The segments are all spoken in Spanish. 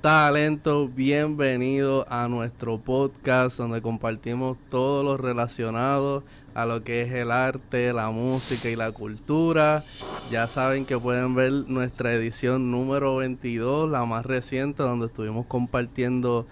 Talentos, bienvenidos a nuestro podcast donde compartimos todo lo relacionado a lo que es el arte, la música y la cultura. Ya saben que pueden ver nuestra edición número 22, la más reciente, donde estuvimos compartiendo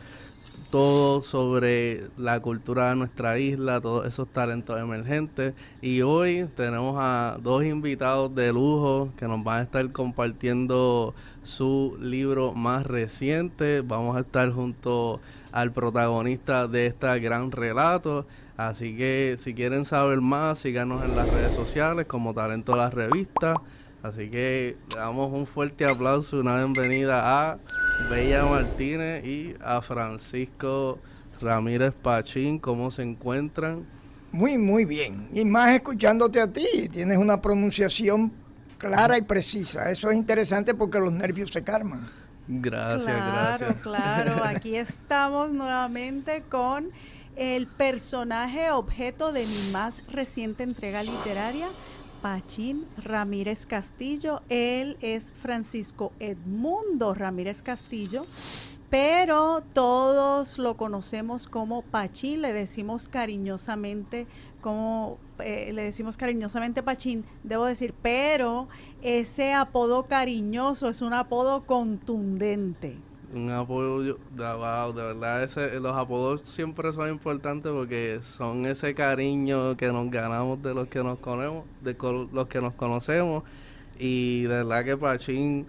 todo sobre la cultura de nuestra isla, todos esos talentos emergentes. Y hoy tenemos a dos invitados de lujo que nos van a estar compartiendo su libro más reciente. Vamos a estar junto al protagonista de este gran relato. Así que si quieren saber más, síganos en las redes sociales como Talento La Revista. Así que le damos un fuerte aplauso y una bienvenida a Bella Martínez y a Francisco Ramírez Pachín. ¿Cómo se encuentran? Muy bien. Y más escuchándote a ti. Tienes una pronunciación clara y precisa. Eso es interesante porque los nervios se calman. Gracias. Claro. Aquí estamos nuevamente con el personaje objeto de mi más reciente entrega literaria, Pachín Ramírez Castillo. Él es Francisco Edmundo Ramírez Castillo, pero todos lo conocemos como Pachín. Le decimos cariñosamente Pachín, debo decir, pero ese apodo cariñoso es un apodo contundente. Un apodo, wow, de verdad, los apodos siempre son importantes porque son ese cariño que nos ganamos de los que nos conocemos, los que nos conocemos. Y de verdad que Pachín,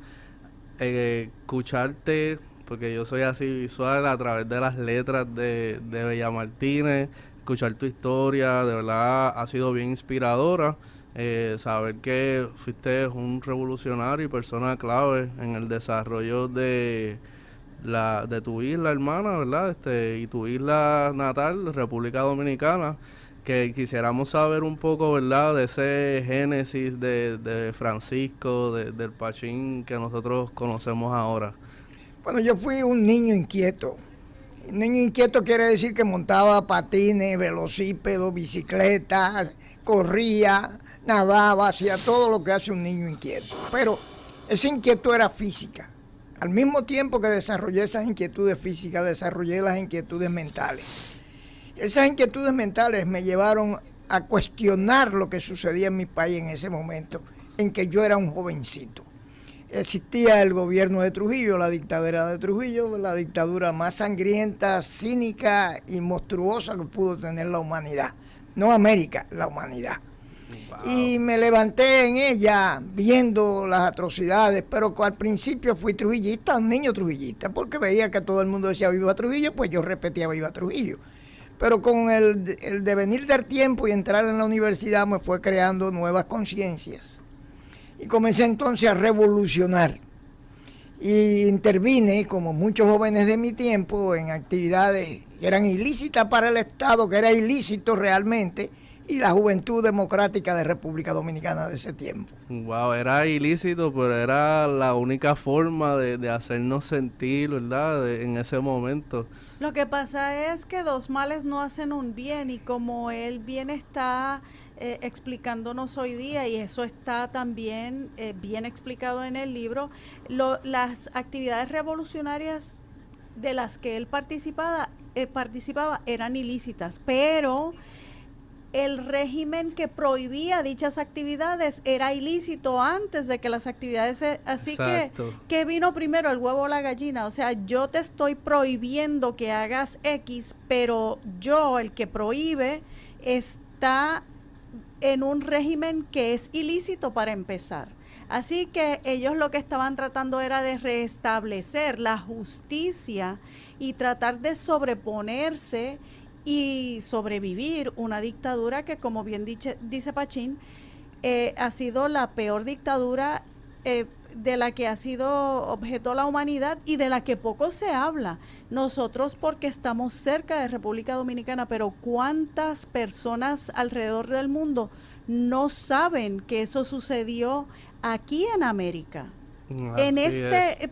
escucharte, porque yo soy así visual a través de las letras de Bella Martínez, escuchar tu historia, de verdad ha sido bien inspiradora. Saber que fuiste un revolucionario y persona clave en el desarrollo de tu isla hermana, ¿verdad? Y tu isla natal, República Dominicana, que quisiéramos saber un poco, ¿verdad?, de ese génesis de Francisco, del Pachín que nosotros conocemos ahora. Bueno, yo fui un niño inquieto. Un niño inquieto quiere decir que montaba patines, velocípedos, bicicletas, corría, nadaba, hacía todo lo que hace un niño inquieto. Pero esa inquietud era física. Al mismo tiempo que desarrollé esas inquietudes físicas, desarrollé las inquietudes mentales. Esas inquietudes mentales me llevaron a cuestionar lo que sucedía en mi país en ese momento, en que yo era un jovencito. Existía el gobierno de Trujillo, la dictadura de Trujillo, la dictadura más sangrienta, cínica y monstruosa que pudo tener la humanidad. No América, la humanidad. Wow. Y me levanté en ella viendo las atrocidades, pero al principio fui trujillista, un niño trujillista, porque veía que todo el mundo decía viva Trujillo, pues yo repetía viva Trujillo. Pero con el devenir del tiempo y entrar en la universidad me fue creando nuevas conciencias. Y comencé entonces a revolucionar. Y intervine, como muchos jóvenes de mi tiempo, en actividades que eran ilícitas para el Estado, que era ilícito realmente, y la juventud democrática de República Dominicana de ese tiempo. Wow, era ilícito, pero era la única forma de hacernos sentir, ¿verdad?, en ese momento. Lo que pasa es que dos males no hacen un bien, y como él bien está explicándonos hoy día, y eso está también bien explicado en el libro, las actividades revolucionarias de las que él participaba eran ilícitas, pero el régimen que prohibía dichas actividades era ilícito antes de que las actividades así. Exacto. que vino primero, el huevo o la gallina. O sea, yo te estoy prohibiendo que hagas X, pero yo, el que prohíbe, está en un régimen que es ilícito para empezar. Así que ellos lo que estaban tratando era de restablecer la justicia y tratar de sobreponerse y sobrevivir una dictadura que, como bien dice Pachín, ha sido la peor dictadura de la que ha sido objeto la humanidad y de la que poco se habla. Nosotros porque estamos cerca de República Dominicana, pero ¿cuántas personas alrededor del mundo no saben que eso sucedió aquí en América?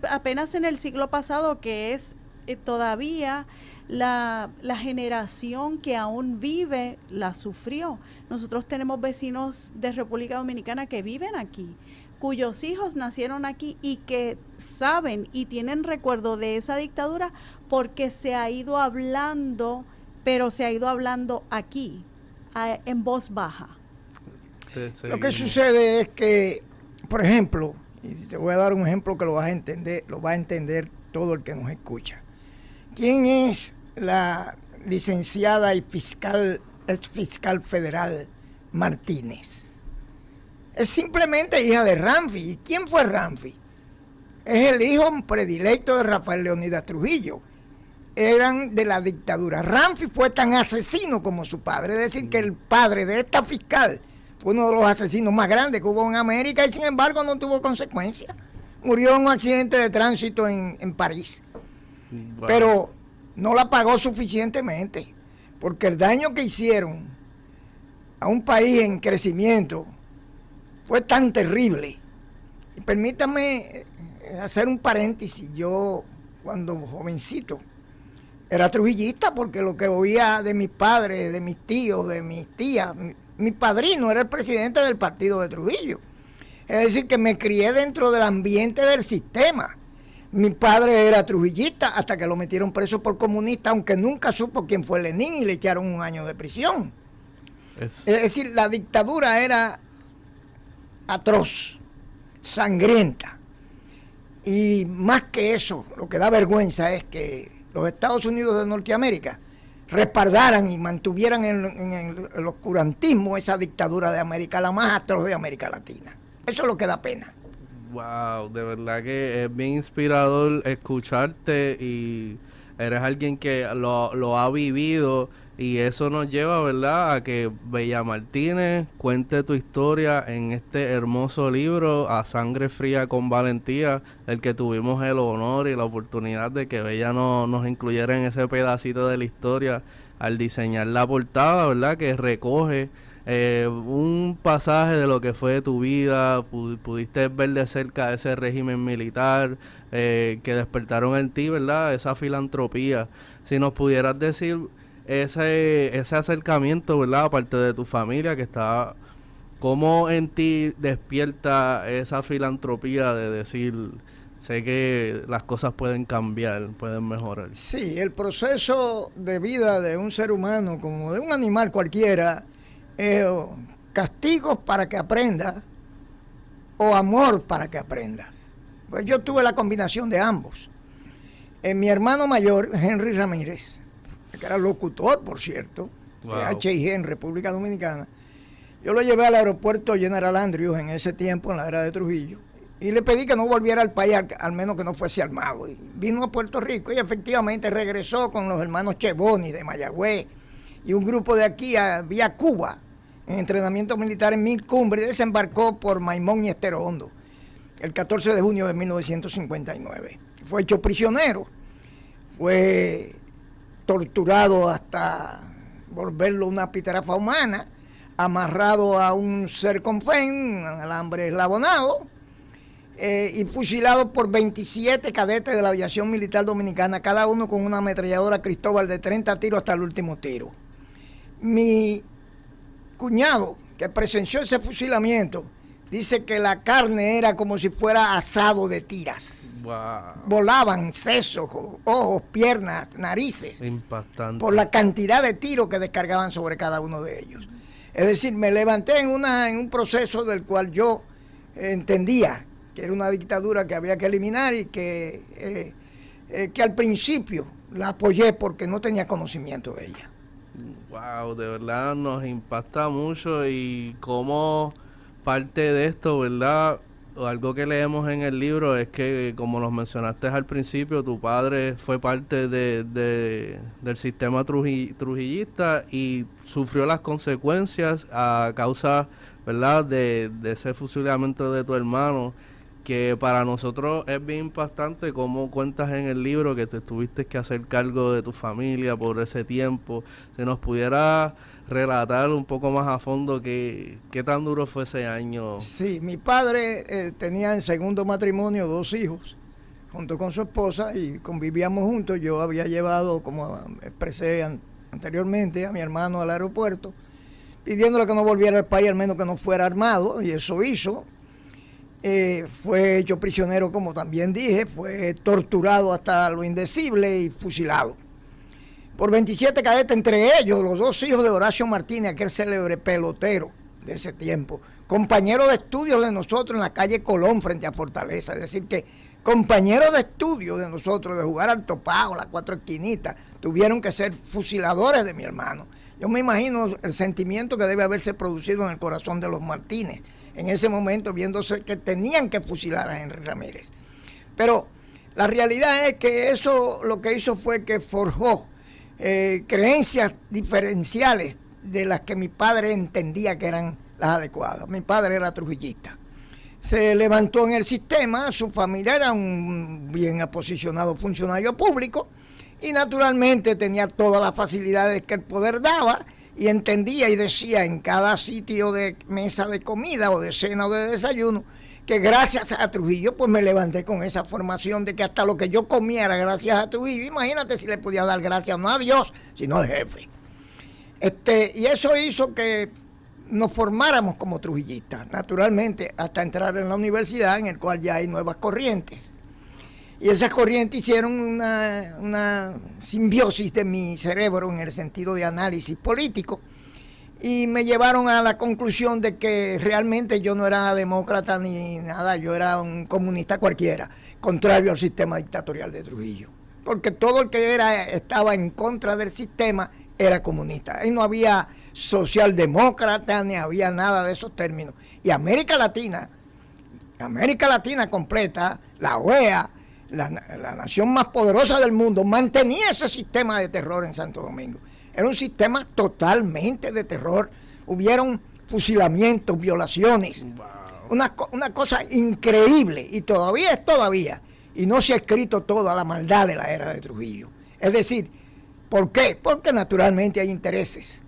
Apenas en el siglo pasado, que es todavía la generación que aún vive, la sufrió. Nosotros tenemos vecinos de República Dominicana que viven aquí. cuyos hijos nacieron aquí y que saben y tienen recuerdo de esa dictadura porque se ha ido hablando, pero se ha ido hablando aquí, en voz baja. Lo que sucede es que, por ejemplo, y te voy a dar un ejemplo que lo va a entender todo el que nos escucha. ¿Quién es la licenciada y ex fiscal federal Martínez? Es simplemente hija de Ramfi. ¿Y quién fue Ramfi? Es el hijo predilecto de Rafael Leónidas Trujillo. Eran de la dictadura. Ramfi fue tan asesino como su padre, es decir, que el padre de esta fiscal fue uno de los asesinos más grandes que hubo en América y sin embargo no tuvo consecuencias. Murió en un accidente de tránsito en París. Wow. Pero no la pagó suficientemente, porque el daño que hicieron a un país en crecimiento fue tan terrible. Y permítame hacer un paréntesis. Yo, cuando jovencito, era trujillista porque lo que oía de mis padres, de mis tíos, de mis tías, mi padrino era el presidente del partido de Trujillo. Es decir, que me crié dentro del ambiente del sistema. Mi padre era trujillista hasta que lo metieron preso por comunista, aunque nunca supo quién fue Lenin y le echaron 1 año de prisión. Es decir, la dictadura era atroz, sangrienta. Y más que eso, lo que da vergüenza es que los Estados Unidos de Norteamérica respaldaran y mantuvieran en el oscurantismo esa dictadura de América, la más atroz de América Latina. Eso es lo que da pena. Wow, de verdad que es bien inspirador escucharte y eres alguien que lo ha vivido y eso nos lleva, ¿verdad?, a que Bella Martínez cuente tu historia en este hermoso libro, A Sangre Fría con Valentía, el que tuvimos el honor y la oportunidad de que Bella nos incluyera en ese pedacito de la historia al diseñar la portada, ¿verdad?, que recoge un pasaje de lo que fue tu vida, pudiste ver de cerca ese régimen militar que despertaron en ti, ¿verdad?, esa filantropía. Si nos pudieras decir ese acercamiento, ¿verdad?, aparte de tu familia que está, ¿cómo en ti despierta esa filantropía de decir, sé que las cosas pueden cambiar, pueden mejorar? Sí, el proceso de vida de un ser humano, como de un animal cualquiera, castigos para que aprendas o amor para que aprendas. Pues yo tuve la combinación de ambos. Mi hermano mayor, Henry Ramírez, que era locutor, por cierto, wow, de H&G en República Dominicana, yo lo llevé al aeropuerto General Andrews en ese tiempo, en la era de Trujillo, y le pedí que no volviera al país, al menos que no fuese armado. Y vino a Puerto Rico y efectivamente regresó con los hermanos Cheboni de Mayagüez y un grupo de aquí vía Cuba, en entrenamiento militar en Mil Cumbres, y desembarcó por Maimón y Estero Hondo el 14 de junio de 1959. Fue hecho prisionero, fue torturado hasta volverlo una pitarafa humana, amarrado a un cerconfen, un alambre eslabonado, y fusilado por 27 cadetes de la aviación militar dominicana, cada uno con una ametralladora Cristóbal de 30 tiros hasta el último tiro. Mi cuñado, que presenció ese fusilamiento, dice que la carne era como si fuera asado de tiras. Wow. Volaban sesos, ojos, piernas, narices. Impactante. Por la cantidad de tiros que descargaban sobre cada uno de ellos. Es decir, me levanté en un proceso del cual yo entendía que era una dictadura que había que eliminar y que al principio la apoyé porque no tenía conocimiento de ella. Wow, de verdad nos impacta mucho y como parte de esto, ¿verdad? Algo que leemos en el libro es que, como nos mencionaste al principio, tu padre fue parte del sistema trujillista y sufrió las consecuencias a causa, ¿verdad?, de ese fusilamiento de tu hermano, que para nosotros es bien impactante como cuentas en el libro que te tuviste que hacer cargo de tu familia por ese tiempo. Si nos pudiera relatar un poco más a fondo qué tan duro fue ese año. Sí, mi padre tenía en segundo matrimonio 2 hijos, junto con su esposa, y convivíamos juntos. Yo había llevado, como expresé anteriormente, a mi hermano al aeropuerto, pidiéndole que no volviera al país, al menos que no fuera armado, y eso hizo. fue hecho prisionero, como también dije, fue torturado hasta lo indecible y fusilado por 27 cadetes, entre ellos los 2 hijos de Horacio Martínez, aquel célebre pelotero de ese tiempo, compañero de estudios de nosotros en la calle Colón frente a Fortaleza. Es decir, que compañeros de estudio de nosotros, de jugar al topado, las 4 esquinitas, tuvieron que ser fusiladores de mi hermano. Yo me imagino el sentimiento que debe haberse producido en el corazón de los Martínez en ese momento, viéndose que tenían que fusilar a Henry Ramírez. Pero la realidad es que eso lo que hizo fue que forjó creencias diferenciales de las que mi padre entendía que eran las adecuadas. Mi padre era trujillista. Se levantó en el sistema, su familia era un bien posicionado funcionario público y naturalmente tenía todas las facilidades que el poder daba y entendía y decía en cada sitio de mesa de comida o de cena o de desayuno que gracias a Trujillo pues me levanté con esa formación de que hasta lo que yo comía era gracias a Trujillo. Imagínate si le podía dar gracias no a Dios, sino al jefe. Y eso hizo que nos formáramos como trujillistas, naturalmente, hasta entrar en la universidad, en el cual ya hay nuevas corrientes. Y esas corrientes hicieron una simbiosis de mi cerebro en el sentido de análisis político y me llevaron a la conclusión de que realmente yo no era demócrata ni nada, yo era un comunista cualquiera, contrario al sistema dictatorial de Trujillo. Porque todo el que estaba en contra del sistema era comunista. Ahí no había socialdemócrata ni había nada de esos términos. Y América Latina completa, la OEA, la nación más poderosa del mundo, mantenía ese sistema de terror en Santo Domingo. Era un sistema totalmente de terror. Hubieron fusilamientos, violaciones. Wow. Una cosa increíble. Y todavía es todavía. Y no se ha escrito toda la maldad de la era de Trujillo. Es decir, ¿por qué? Porque naturalmente hay intereses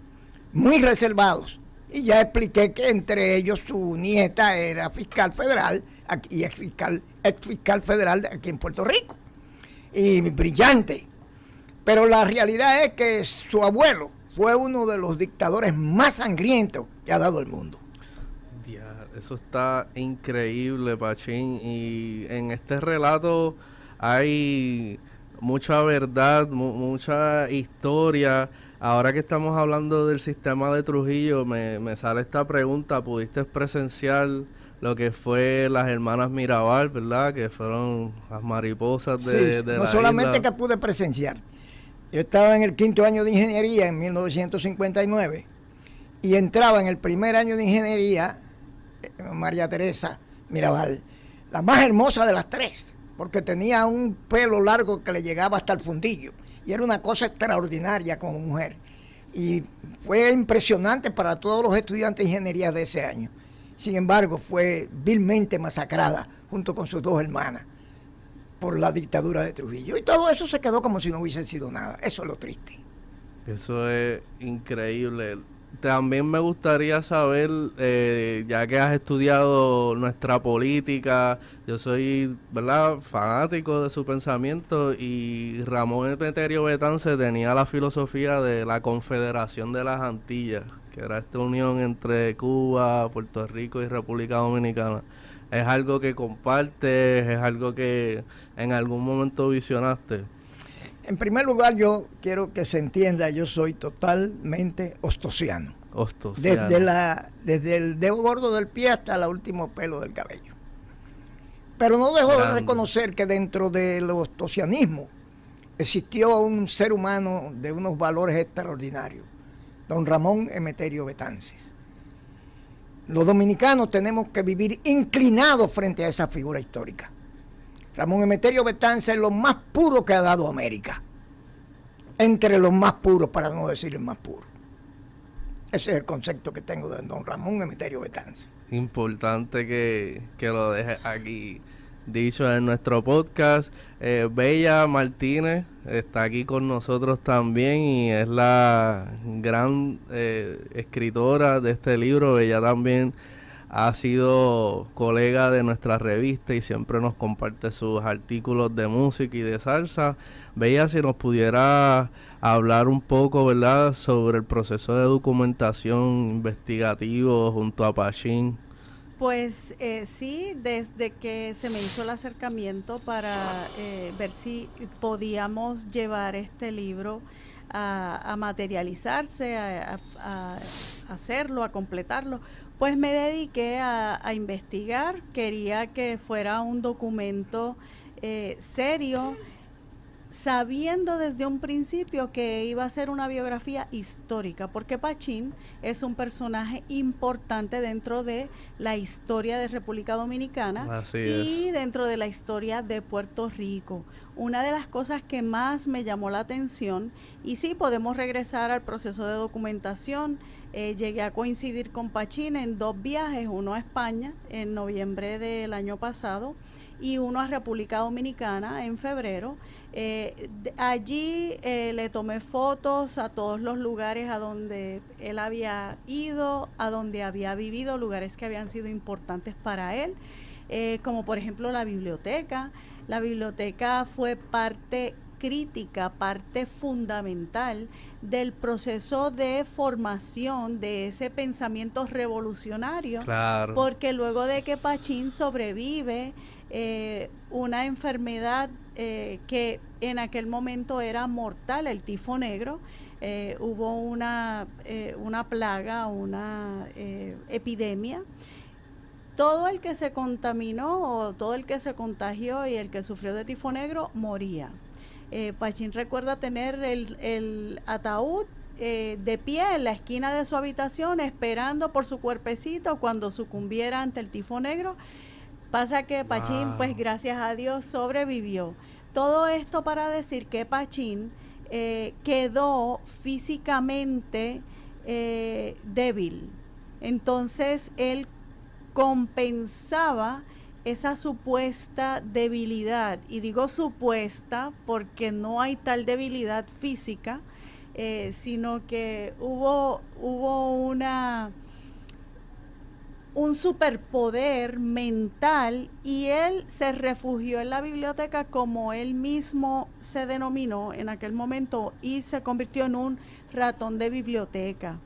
muy reservados. Y ya expliqué que entre ellos su nieta era fiscal federal y ex fiscal federal aquí en Puerto Rico. Y brillante. Pero la realidad es que su abuelo fue uno de los dictadores más sangrientos que ha dado el mundo. Eso está increíble, Pachín. Y en este relato hay mucha verdad, mucha historia. Ahora que estamos hablando del sistema de Trujillo, me sale esta pregunta. ¿Pudiste presenciar lo que fue las hermanas Mirabal, verdad? Que fueron las mariposas de no la solamente isla. Que pude presenciar. Yo estaba en el 5º año de ingeniería en 1959 y entraba en el primer año de ingeniería María Teresa Mirabal, la más hermosa de las 3, porque tenía un pelo largo que le llegaba hasta el fundillo y era una cosa extraordinaria como mujer y fue impresionante para todos los estudiantes de ingeniería de ese año. Sin embargo, fue vilmente masacrada junto con sus 2 hermanas por la dictadura de Trujillo y todo eso se quedó como si no hubiese sido nada. Eso es lo triste. Eso es increíble. También me gustaría saber, ya que has estudiado nuestra política, yo soy, ¿verdad?, fanático de su pensamiento, y Ramón Emeterio Betance tenía la filosofía de la Confederación de las Antillas, que era esta unión entre Cuba, Puerto Rico y República Dominicana. ¿Es algo que compartes? ¿Es algo que en algún momento visionaste? En primer lugar, yo quiero que se entienda, yo soy totalmente ostosiano. Desde el dedo gordo del pie hasta el último pelo del cabello. Pero no dejo de reconocer que dentro del ostosianismo existió un ser humano de unos valores extraordinarios, don Ramón Emeterio Betances. Los dominicanos tenemos que vivir inclinados frente a esa figura histórica. Ramón Emeterio Betances es lo más puro que ha dado América. Entre los más puros, para no decir el más puro. Ese es el concepto que tengo de don Ramón Emeterio Betances. Importante que lo dejes aquí dicho en nuestro podcast. Bella Martínez está aquí con nosotros también y es la gran escritora de este libro. Ella también ha sido colega de nuestra revista y siempre nos comparte sus artículos de música y de salsa. Bella, si nos pudiera hablar un poco, ¿verdad?, sobre el proceso de documentación investigativo junto a Pachín Pues sí, desde que se me hizo el acercamiento para ver si podíamos llevar este libro a materializarse, a hacerlo, a completarlo, pues me dediqué a investigar. Quería que fuera un documento serio, sabiendo desde un principio que iba a ser una biografía histórica, porque Pachín es un personaje importante dentro de la historia de República Dominicana y dentro de la historia de Puerto Rico. Una de las cosas que más me llamó la atención, y sí podemos regresar al proceso de documentación, llegué a coincidir con Pachín en 2 viajes, uno a España en noviembre del año pasado y uno a República Dominicana en febrero. Allí le tomé fotos a todos los lugares a donde él había ido, a donde había vivido, lugares que habían sido importantes para él, como por ejemplo la biblioteca. La biblioteca fue parte crítica, parte fundamental del proceso de formación de ese pensamiento revolucionario, claro, porque luego de que Pachín sobrevive una enfermedad que en aquel momento era mortal, el tifo negro, hubo una plaga, una epidemia. Todo el que se contaminó o todo el que se contagió y el que sufrió de tifo negro moría. Pachín recuerda tener el ataúd de pie en la esquina de su habitación esperando por su cuerpecito cuando sucumbiera ante el tifo negro. Pasa que Pachín, pues gracias a Dios, sobrevivió. Todo esto para decir que Pachín quedó físicamente débil. Entonces él compensaba esa supuesta debilidad, y digo supuesta porque no hay tal debilidad física, sino que hubo un superpoder mental, y él se refugió en la biblioteca, como él mismo se denominó en aquel momento, y se convirtió en un ratón de biblioteca.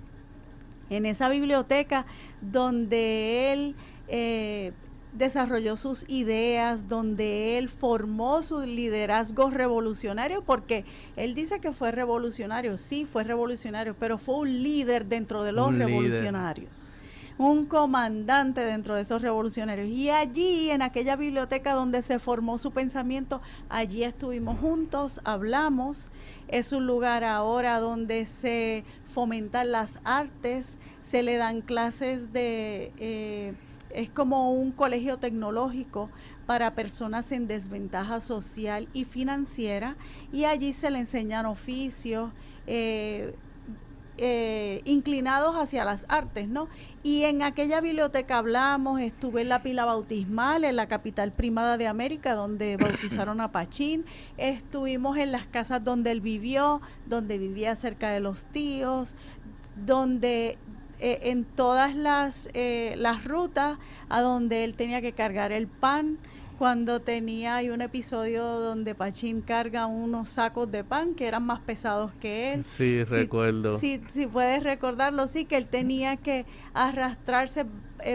En esa biblioteca donde él desarrolló sus ideas, donde él formó su liderazgo revolucionario, porque él dice que fue revolucionario, sí fue revolucionario, pero fue un líder dentro de los revolucionarios, un comandante dentro de esos revolucionarios. Y allí, en aquella biblioteca donde se formó su pensamiento, allí estuvimos juntos, hablamos. Es un lugar ahora donde se fomentan las artes, se le dan clases de... es como un colegio tecnológico para personas en desventaja social y financiera, y allí se le enseñan oficios inclinados hacia las artes, ¿no? Y en aquella biblioteca hablamos, estuve en la pila bautismal, en la capital primada de América, donde bautizaron a Pachín, estuvimos en las casas donde él vivió, donde vivía cerca de los tíos, donde en todas las rutas a donde él tenía que cargar el pan, cuando hay un episodio donde Pachín carga unos sacos de pan que eran más pesados que él. Sí, recuerdo. Si puedes recordarlo, sí, que él tenía que arrastrarse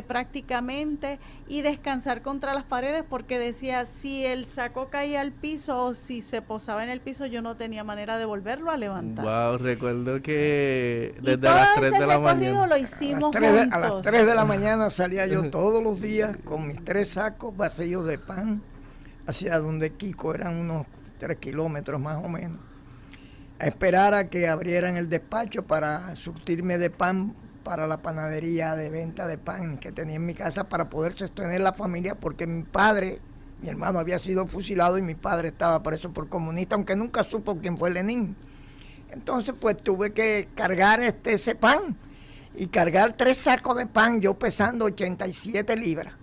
prácticamente y descansar contra las paredes, porque decía, si el saco caía al piso o si se posaba en el piso, yo no tenía manera de volverlo a levantar. Wow, recuerdo que desde las las 3 de la mañana lo hicimos a las 3 de la mañana salía yo todos los días con mis 3 sacos vacíos de pan hacia donde Kiko, eran unos 3 kilómetros más o menos, a esperar a que abrieran el despacho para surtirme de pan para la panadería de venta de pan que tenía en mi casa, para poder sostener la familia, porque mi hermano había sido fusilado y mi padre estaba preso por comunista, aunque nunca supo quién fue Lenin. Entonces pues tuve que cargar ese pan, y cargar 3 sacos de pan, yo pesando 87 libras.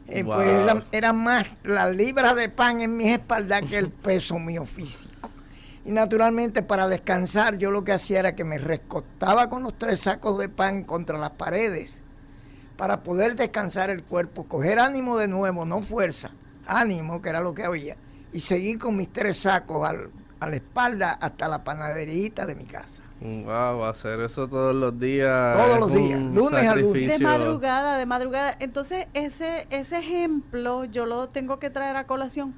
Wow. Pues era más la libra de pan en mis espaldas que el peso mío físico. Y naturalmente, para descansar, yo lo que hacía era que me recostaba con los 3 sacos de pan contra las paredes para poder descansar el cuerpo, coger ánimo de nuevo, no fuerza, ánimo, que era lo que había, y seguir con mis 3 sacos a la espalda hasta la panaderita de mi casa. Wow, hacer eso todos los días. Todos es los días, un lunes a lunes. sacrificio. De madrugada. Entonces, ese ejemplo yo lo tengo que traer a colación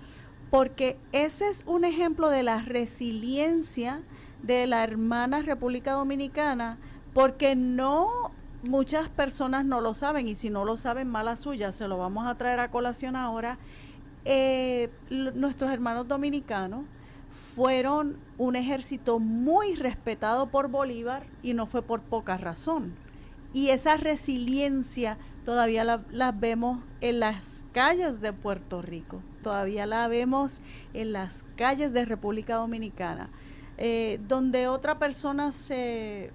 porque ese es un ejemplo de la resiliencia de la hermana República Dominicana, porque muchas personas no lo saben, y si no lo saben, mala suya, se lo vamos a traer a colación ahora. Nuestros hermanos dominicanos fueron un ejército muy respetado por Bolívar y no fue por poca razón. Y esa resiliencia todavía la vemos en las calles de Puerto Rico, todavía la vemos en las calles de República Dominicana, donde otra persona se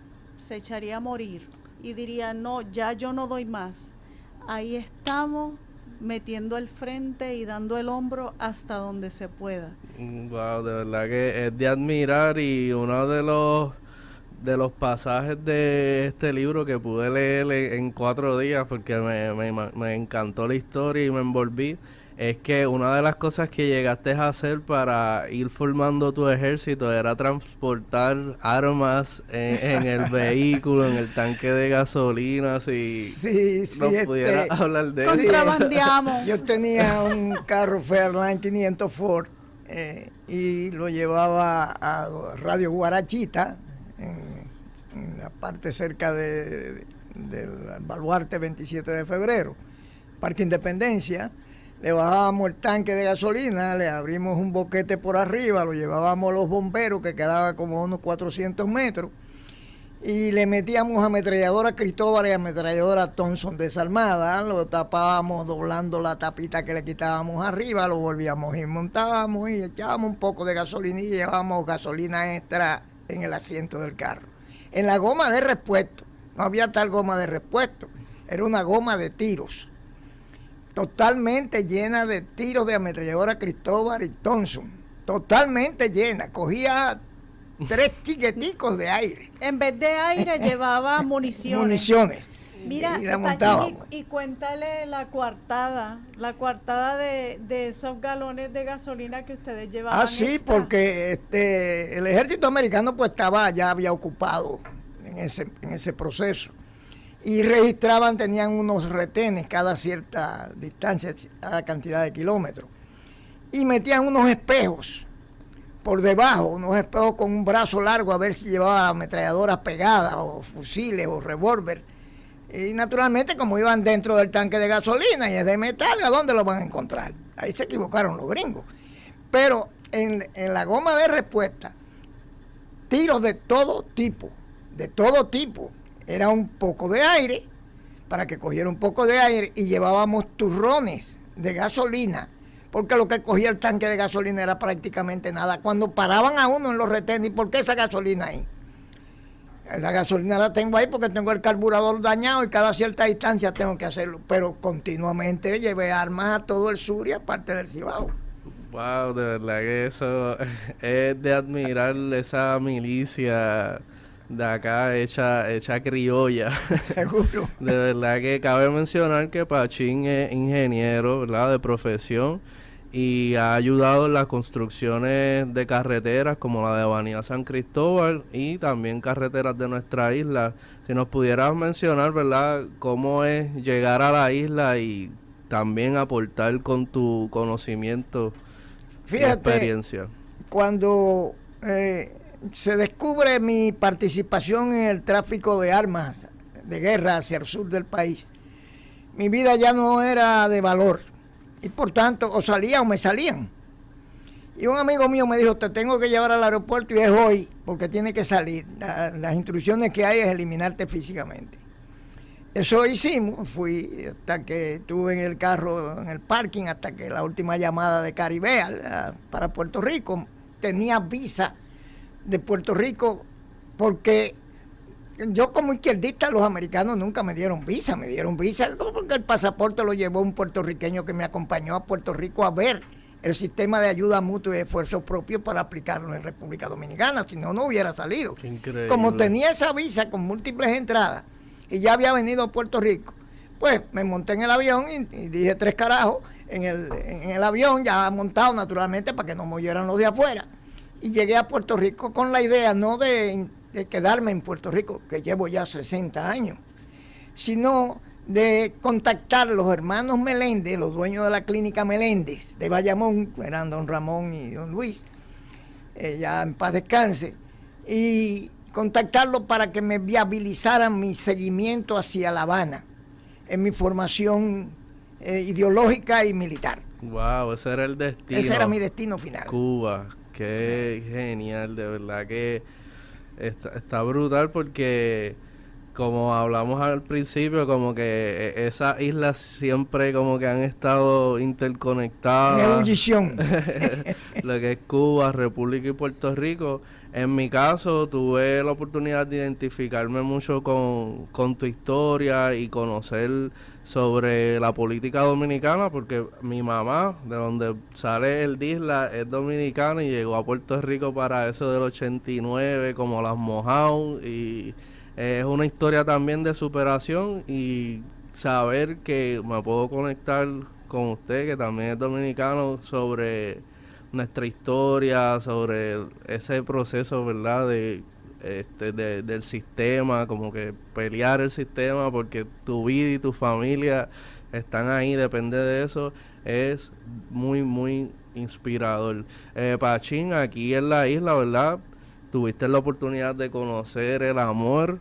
echaría a morir y diría, no, ya yo no doy más. Ahí estamos metiendo el frente y dando el hombro hasta donde se pueda. Wow, de verdad que es de admirar, y uno de los pasajes de este libro que pude leer en 4 días porque me encantó la historia y me envolví, es que una de las cosas que llegaste a hacer para ir formando tu ejército era transportar armas en el vehículo, en el tanque de gasolina. Si nos pudieras hablar de eso. Contrabandeamos. Yo tenía un carro Fairline 500 Ford y lo llevaba a Radio Guarachita, en la parte cerca del baluarte 27 de febrero, Parque Independencia. Le bajábamos el tanque de gasolina, le abrimos un boquete por arriba, lo llevábamos a los bomberos, que quedaba como unos 400 metros, y le metíamos ametralladora Cristóbal y ametralladora Thompson desarmada, lo tapábamos doblando la tapita que le quitábamos arriba, lo volvíamos y montábamos y echábamos un poco de gasolina y llevábamos gasolina extra en el asiento del carro. En la goma de repuesto, no había tal goma de repuesto, era una goma de tiros, totalmente llena de tiros de ametralladora Cristóbal y Thompson, totalmente llena, cogía 3 chiquiticos de aire. En vez de aire llevaba municiones. Mira, y la montábamos. Y cuéntale la coartada de esos galones de gasolina que ustedes llevaban. Ah, sí, extra. porque el ejército americano pues ya había ocupado en ese proceso. Y registraban, tenían unos retenes cada cierta distancia, cada cantidad de kilómetros. Y metían unos espejos por debajo, unos espejos con un brazo largo a ver si llevaba ametralladoras pegadas o fusiles o revólver. Y naturalmente, como iban dentro del tanque de gasolina y es de metal, ¿a dónde lo van a encontrar? Ahí se equivocaron los gringos. Pero en la goma de respuesta, tiros de todo tipo. Era un poco de aire, para que cogiera un poco de aire, y llevábamos turrones de gasolina, porque lo que cogía el tanque de gasolina era prácticamente nada. Cuando paraban a uno en los retenes, ¿por qué esa gasolina ahí? La gasolina la tengo ahí porque tengo el carburador dañado y cada cierta distancia tengo que hacerlo, pero continuamente llevé armas a todo el sur y a parte del Cibao. Wow, de verdad que eso es de admirar, esa milicia de acá hecha criolla. Seguro. De verdad que cabe mencionar que Pachín es ingeniero, ¿verdad?, de profesión, y ha ayudado en las construcciones de carreteras como la de Avenida San Cristóbal y también carreteras de nuestra isla. Si nos pudieras mencionar, ¿verdad?, cómo es llegar a la isla y también aportar con tu conocimiento y experiencia. Cuando se descubre mi participación en el tráfico de armas de guerra hacia el sur del país, mi vida ya no era de valor y por tanto o salía o me salían. Y un amigo mío me dijo, te tengo que llevar al aeropuerto y es hoy porque tiene que salir. Las instrucciones que hay es eliminarte físicamente. Eso hicimos, fui hasta que estuve en el carro, en el parking, hasta que la última llamada de Caribea para Puerto Rico. Tenía visa de Puerto Rico porque yo como izquierdista, los americanos nunca me dieron visa porque el pasaporte lo llevó un puertorriqueño que me acompañó a Puerto Rico a ver el sistema de ayuda mutua y de esfuerzo propio para aplicarlo en República Dominicana, si no, no hubiera salido. Qué increíble. Como tenía esa visa con múltiples entradas y ya había venido a Puerto Rico, pues me monté en el avión y dije 3 carajos en el avión, ya montado naturalmente para que no me oyeran los de afuera. Y llegué a Puerto Rico con la idea no de de quedarme en Puerto Rico, que llevo ya 60 años, sino de contactar a los hermanos Meléndez, los dueños de la clínica Meléndez de Bayamón, eran don Ramón y don Luis, ya en paz descanse, y contactarlos para que me viabilizaran mi seguimiento hacia La Habana en mi formación ideológica y militar. Wow, ese era el destino. Ese era mi destino final. Cuba, qué genial, de verdad que está brutal porque como hablamos al principio, como que esas islas siempre como que han estado interconectadas. En ebullición. Lo que es Cuba, República y Puerto Rico. En mi caso, tuve la oportunidad de identificarme mucho con tu historia y conocer sobre la política dominicana, porque mi mamá, de donde sale el Disla, es dominicana y llegó a Puerto Rico para eso del 89, como las Mojao, y es una historia también de superación y saber que me puedo conectar con usted, que también es dominicano, sobre nuestra historia, sobre ese proceso, ¿verdad? Del sistema, como que pelear el sistema porque tu vida y tu familia están ahí, depende de eso, es muy, muy inspirador. Pachín, aquí en la isla, ¿verdad? Tuviste la oportunidad de conocer el amor.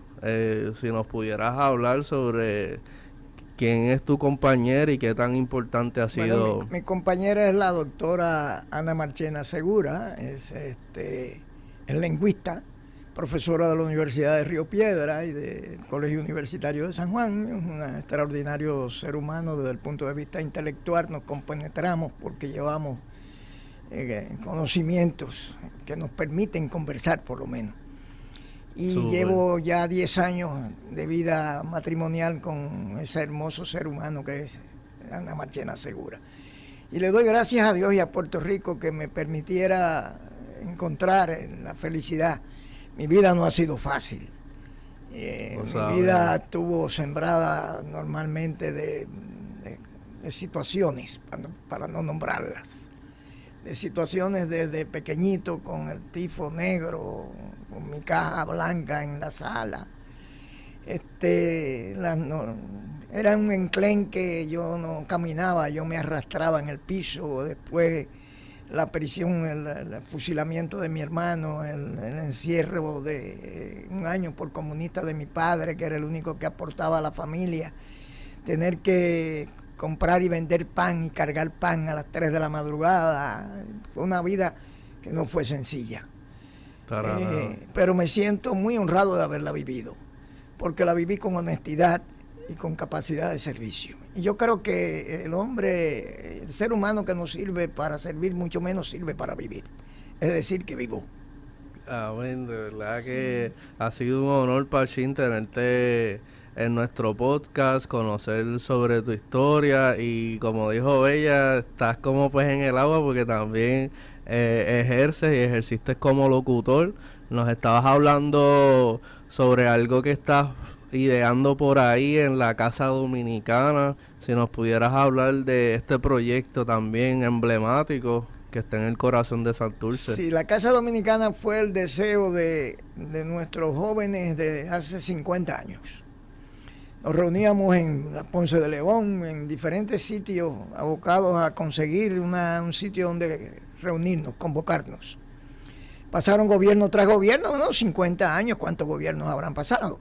Si nos pudieras hablar sobre quién es tu compañera y qué tan importante ha sido. Bueno, mi compañera es la doctora Ana Marchena Segura, es lingüista, profesora de la Universidad de Río Piedra y del Colegio Universitario de San Juan. Es un extraordinario ser humano desde el punto de vista intelectual. Nos compenetramos porque llevamos conocimientos que nos permiten conversar, por lo menos. Y llevo ya 10 años de vida matrimonial con ese hermoso ser humano que es Ana Marchena Segura. Y le doy gracias a Dios y a Puerto Rico que me permitiera encontrar la felicidad. Mi vida no ha sido fácil. Mi vida estuvo sembrada normalmente de situaciones, para no nombrarlas. De situaciones desde pequeñito con el tifo negro, con mi caja blanca en la sala. Era un enclenque, yo no caminaba, yo me arrastraba en el piso. Después la prisión, el fusilamiento de mi hermano, el encierro de un año por comunista de mi padre, que era el único que aportaba a la familia. Tener que comprar y vender pan y cargar pan a las 3 de la madrugada. Fue una vida que no fue sencilla. Pero me siento muy honrado de haberla vivido, porque la viví con honestidad y con capacidad de servicio. Y yo creo que el hombre, el ser humano que no sirve para servir, mucho menos sirve para vivir. Es decir, que vivo. Amén, de verdad sí. Que ha sido un honor, Pachín, tenerte en nuestro podcast, conocer sobre tu historia y como dijo Bella, estás como pues en el agua porque también ejerces y ejerciste como locutor. Nos estabas hablando sobre algo que estás ideando por ahí en la Casa Dominicana. Si nos pudieras hablar de este proyecto también emblemático que está en el corazón de Santurce. Sí, la Casa Dominicana fue el deseo de nuestros jóvenes de hace 50 años. Nos reuníamos en la Ponce de León, en diferentes sitios, abocados a conseguir un sitio donde reunirnos, convocarnos. Pasaron gobierno tras gobierno, 50 años, ¿cuántos gobiernos habrán pasado?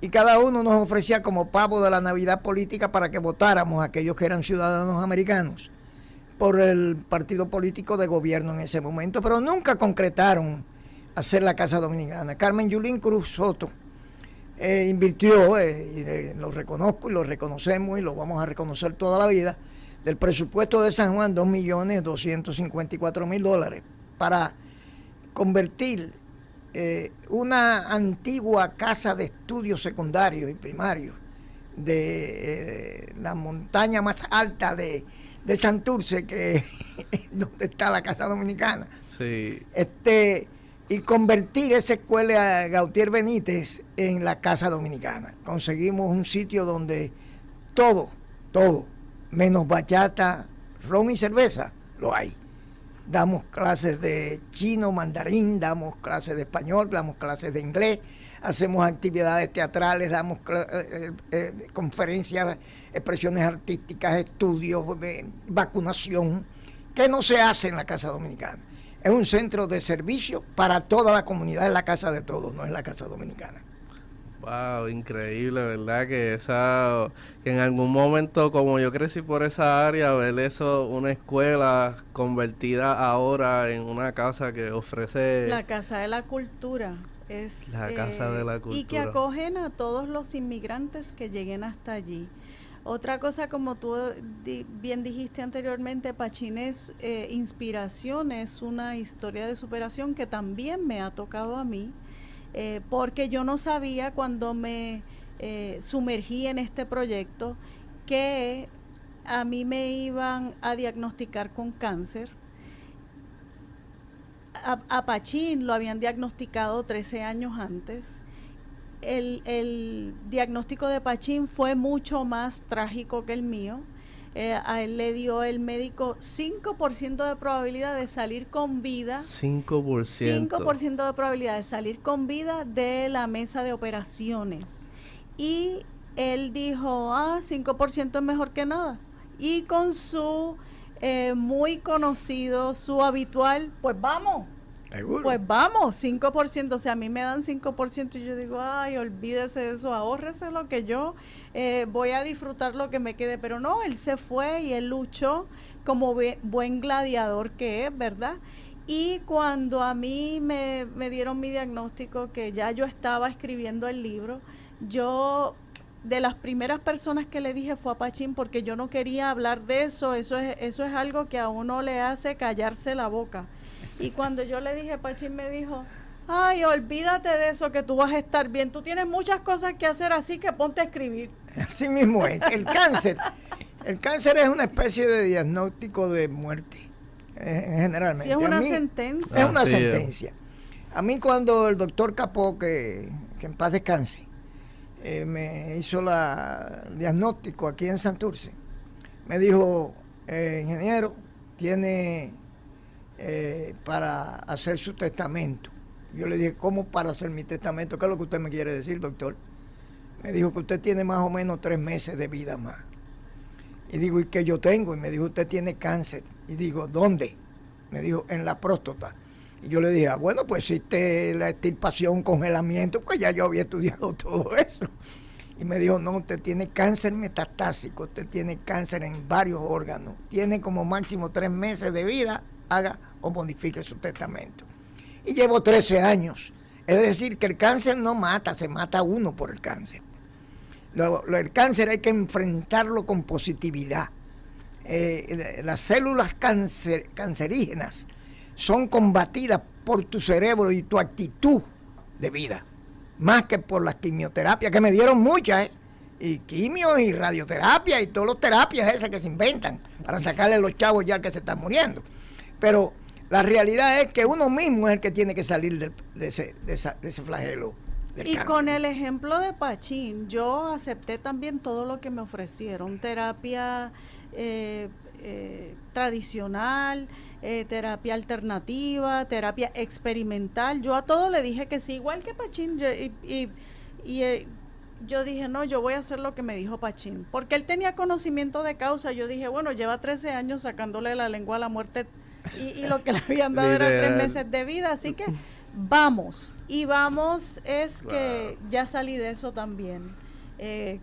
Y cada uno nos ofrecía como pavo de la Navidad política para que votáramos, aquellos que eran ciudadanos americanos, por el partido político de gobierno en ese momento, pero nunca concretaron hacer la Casa Dominicana. Carmen Yulín Cruz Soto invirtió, y lo reconozco y lo reconocemos y lo vamos a reconocer toda la vida, del presupuesto de San Juan, $2.254.000 para convertir una antigua casa de estudios secundarios y primarios de la montaña más alta de Santurce, que es donde está la Casa Dominicana. Sí. Y convertir esa escuela Gautier Benítez en la Casa Dominicana. Conseguimos un sitio donde todo, menos bachata, ron y cerveza, lo hay. damos clases de chino, mandarín, damos clases de español, damos clases de inglés, hacemos actividades teatrales, damos conferencias, expresiones artísticas, estudios, vacunación, que no se hace en la Casa Dominicana. Es un centro de servicio para toda la comunidad, es la casa de todos, no es la Casa Dominicana. Wow, increíble, ¿verdad? Que en algún momento, como yo crecí por esa área, ver eso, una escuela convertida ahora en una casa que ofrece... La Casa de la Cultura. Es la Casa de la Cultura. Y que acogen a todos los inmigrantes que lleguen hasta allí. Otra cosa, como tú bien dijiste anteriormente, Pachín es inspiración, es una historia de superación que también me ha tocado a mí, porque yo no sabía cuando me sumergí en este proyecto que a mí me iban a diagnosticar con cáncer. A Pachín lo habían diagnosticado 13 años antes. El diagnóstico de Pachín fue mucho más trágico que el mío. A él le dio el médico 5% de probabilidad de salir con vida. 5%. 5% de probabilidad de salir con vida de la mesa de operaciones. Y él dijo, 5% es mejor que nada. Y con su muy conocido, su habitual, pues vamos. ¿Seguro? Pues vamos, 5%, o sea, a mí me dan 5% y yo digo, ay, olvídese de eso, ahórrese lo que yo voy a disfrutar lo que me quede, pero no, él se fue y él luchó como buen gladiador que es, ¿verdad? Y cuando a mí me dieron mi diagnóstico, que ya yo estaba escribiendo el libro, yo de las primeras personas que le dije fue a Pachín, porque yo no quería hablar de eso es algo que a uno le hace callarse la boca. Y cuando yo le dije, Pachín me dijo, ay, olvídate de eso, que tú vas a estar bien, tú tienes muchas cosas que hacer, así que ponte a escribir. Así mismo es. El cáncer es una especie de diagnóstico de muerte, generalmente. Sí, es una sentencia. Es una sentencia. A mí cuando el doctor Capó, que en paz descanse, me hizo el diagnóstico aquí en Santurce, me dijo, ingeniero, tiene... para hacer su testamento. Yo le dije, ¿cómo para hacer mi testamento? ¿Qué es lo que usted me quiere decir, doctor? Me dijo que usted tiene más o menos 3 meses de vida más. Y digo, ¿y qué yo tengo? Y me dijo, usted tiene cáncer. Y digo, ¿dónde? Me dijo, en la próstata. Y yo le dije, bueno, pues existe la extirpación, congelamiento, pues ya yo había estudiado todo eso. Y me dijo, no, usted tiene cáncer metastásico, usted tiene cáncer en varios órganos, tiene como máximo 3 meses de vida, haga o modifique su testamento. Y llevo 13 años. Es decir, que el cáncer no mata, se mata uno por el cáncer. El cáncer hay que enfrentarlo con positividad. Las células cancerígenas son combatidas por tu cerebro y tu actitud de vida, más que por las quimioterapias, que me dieron muchas, y quimio y radioterapia y todas las terapias esas que se inventan para sacarle los chavos ya que se están muriendo. Pero la realidad es que uno mismo es el que tiene que salir de ese flagelo del cáncer. Con el ejemplo de Pachín, yo acepté también todo lo que me ofrecieron, terapia tradicional, terapia alternativa, terapia experimental. Yo a todo le dije que sí, igual que Pachín, yo dije, no, yo voy a hacer lo que me dijo Pachín, porque él tenía conocimiento de causa. Yo dije, bueno, lleva 13 años sacándole la lengua a la muerte y lo que le habían dado era 3 meses de vida, así que vamos. Y vamos es que ya salí de eso también,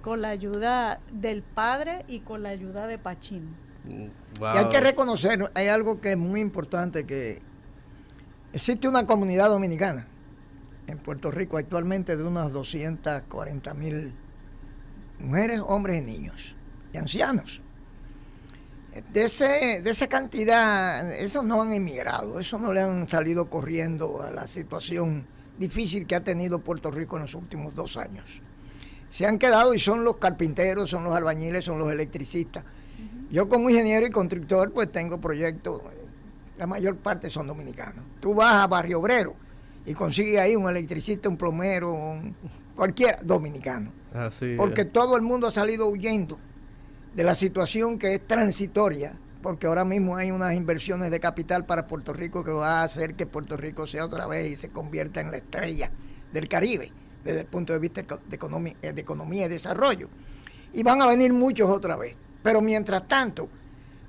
con la ayuda del padre y con la ayuda de Pachín. Y hay que reconocer, hay algo que es muy importante, que existe una comunidad dominicana en Puerto Rico actualmente de unas 240,000 mujeres, hombres y niños, y ancianos. De esa cantidad, esos no han emigrado, esos no le han salido corriendo a la situación difícil que ha tenido Puerto Rico en los últimos 2 años. Se han quedado y son los carpinteros, son los albañiles, son los electricistas. Yo como ingeniero y constructor pues tengo proyectos, la mayor parte son dominicanos. Tú vas a Barrio Obrero y consigues ahí un electricista, un plomero, cualquiera dominicano. Así porque es. todo el mundo ha salido huyendo de la situación que es transitoria porque ahora mismo hay unas inversiones de capital para Puerto Rico que va a hacer que Puerto Rico sea otra vez y se convierta en la estrella del Caribe, desde el punto de vista de economía y desarrollo. Y van a venir muchos otra vez. Pero mientras tanto,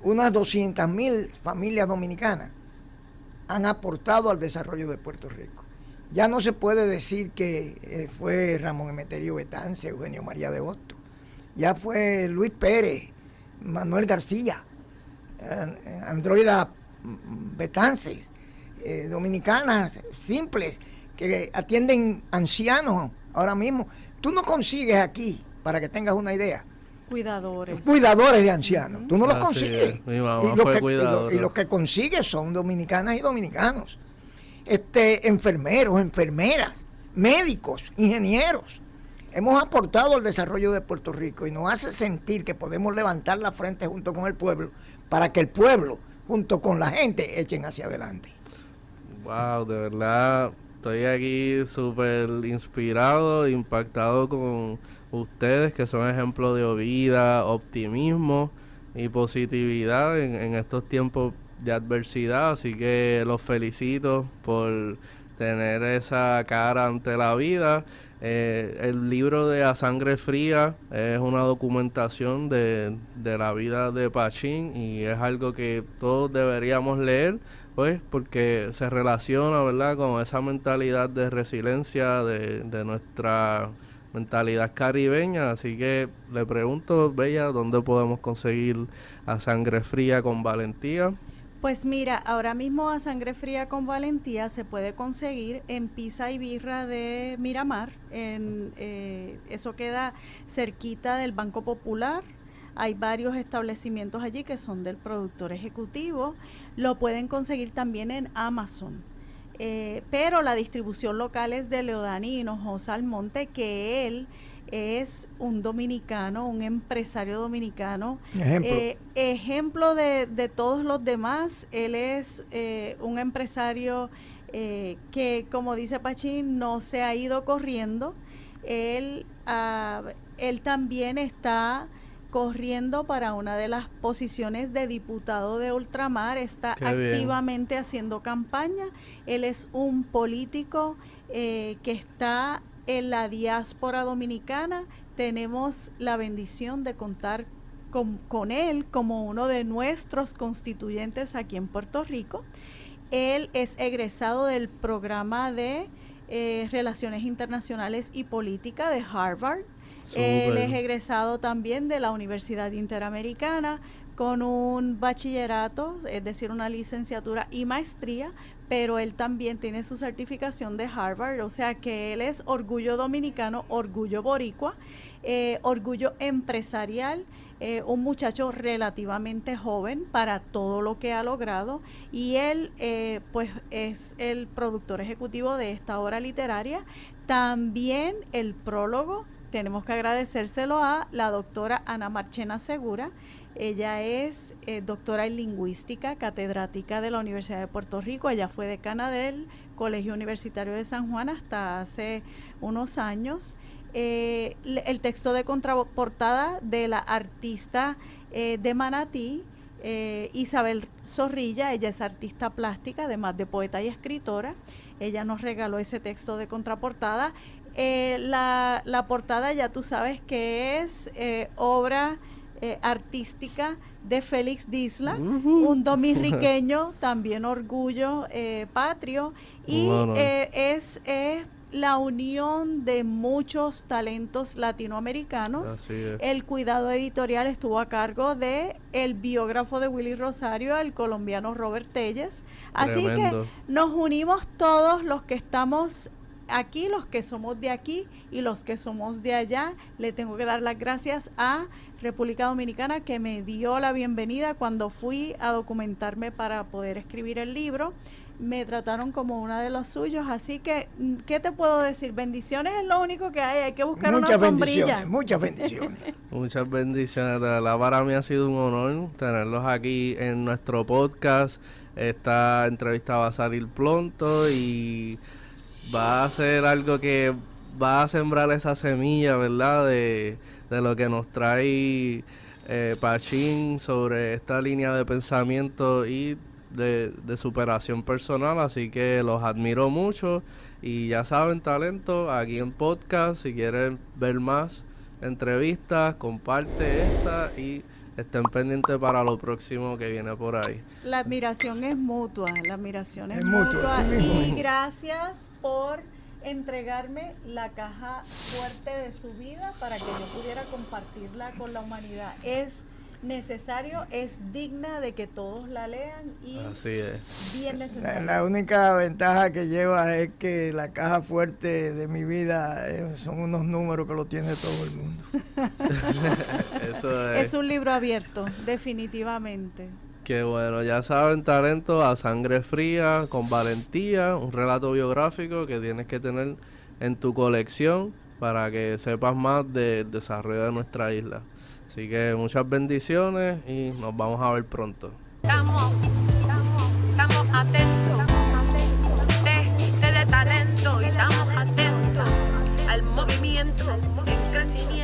unas 200,000 familias dominicanas han aportado al desarrollo de Puerto Rico. Ya no se puede decir que fue Ramón Emeterio Betance, Eugenio María de Hostos. Ya fue Luis Pérez, Manuel García, Androida Betances, dominicanas simples que atienden ancianos ahora mismo. Tú no consigues aquí, para que tengas una idea, cuidadores de ancianos. Tú no los consigues. Mi mamá fue cuidadora. Y los que consigues son dominicanas y dominicanos. Enfermeros, enfermeras, médicos, ingenieros. Hemos aportado al desarrollo de Puerto Rico y nos hace sentir que podemos levantar la frente junto con el pueblo para que el pueblo, junto con la gente, echen hacia adelante. Wow, de verdad, estoy aquí súper inspirado, impactado con ustedes, que son ejemplos de vida, optimismo y positividad en estos tiempos de adversidad. Así que los felicito por tener esa cara ante la vida. El libro de A Sangre Fría es una documentación de la vida de Pachín y es algo que todos deberíamos leer, pues, porque se relaciona, ¿verdad?, con esa mentalidad de resiliencia de nuestra mentalidad caribeña. Así que le pregunto, Bella, ¿dónde podemos conseguir A Sangre Fría con Valentía? Pues mira, ahora mismo A Sangre Fría con Valentía se puede conseguir en Pizza y Birra de Miramar. Eso queda cerquita del Banco Popular. Hay varios establecimientos allí que son del productor ejecutivo. Lo pueden conseguir también en Amazon. Pero la distribución local es de Leodani Hinojosa Almonte, que él es un dominicano, un empresario dominicano, ejemplo de todos los demás. Él es un empresario que, como dice Pachín, no se ha ido corriendo. Él también está corriendo para una de las posiciones de diputado de ultramar, está activamente haciendo campaña. Él es un político que está en la diáspora dominicana. Tenemos la bendición de contar con él como uno de nuestros constituyentes aquí en Puerto Rico. Él es egresado del programa de Relaciones Internacionales y Política de Harvard. Super. Él es egresado también de la Universidad Interamericana con un bachillerato, es decir, una licenciatura y maestría, pero él también tiene su certificación de Harvard, o sea que él es orgullo dominicano, orgullo boricua, orgullo empresarial, un muchacho relativamente joven para todo lo que ha logrado, y él pues es el productor ejecutivo de esta obra literaria. También el prólogo tenemos que agradecérselo a la doctora Ana Marchena Segura. Ella es doctora en lingüística, catedrática de la Universidad de Puerto Rico. Ella fue decana del Colegio Universitario de San Juan hasta hace unos años. El texto de contraportada de la artista de Manatí, Isabel Zorrilla. Ella es artista plástica, además de poeta y escritora. Ella nos regaló ese texto de contraportada. La portada, ya tú sabes que es obra artística de Félix Disla, un dominriqueño, también orgullo patrio, y es la unión de muchos talentos latinoamericanos. Así es. El cuidado editorial estuvo a cargo de el biógrafo de Willy Rosario, el colombiano Robert Telles. Así Tremendo. que nos unimos todos los que estamos aquí, los que somos de aquí y los que somos de allá. Le tengo que dar las gracias a República Dominicana, que me dio la bienvenida cuando fui a documentarme para poder escribir el libro. Me trataron como una de los suyos, así que, ¿qué te puedo decir? Bendiciones es lo único que hay que buscar una sombrilla. Muchas bendiciones. Muchas bendiciones, de verdad para mí ha sido un honor tenerlos aquí en nuestro podcast. Esta entrevista va a salir pronto y va a ser algo que va a sembrar esa semilla, ¿verdad? De lo que nos trae Pachín sobre esta línea de pensamiento y de superación personal, así que los admiro mucho y ya saben, talento, aquí en podcast, si quieren ver más entrevistas, comparte esta y estén pendientes para lo próximo que viene por ahí. La admiración es mutua, la admiración es mutua, mutua. así mismo Y es. gracias por entregarme la caja fuerte de su vida para que yo pudiera compartirla con la humanidad. Es necesario, es digna de que todos la lean y Así es. bien necesario. La única ventaja que lleva es que la caja fuerte de mi vida son unos números que lo tiene todo el mundo. Eso Es un libro abierto, definitivamente. Que bueno, ya saben, talento a sangre fría, con valentía, un relato biográfico que tienes que tener en tu colección para que sepas más del desarrollo de nuestra isla. Así que muchas bendiciones y nos vamos a ver pronto. Estamos atentos de talento y estamos atentos al movimiento en crecimiento.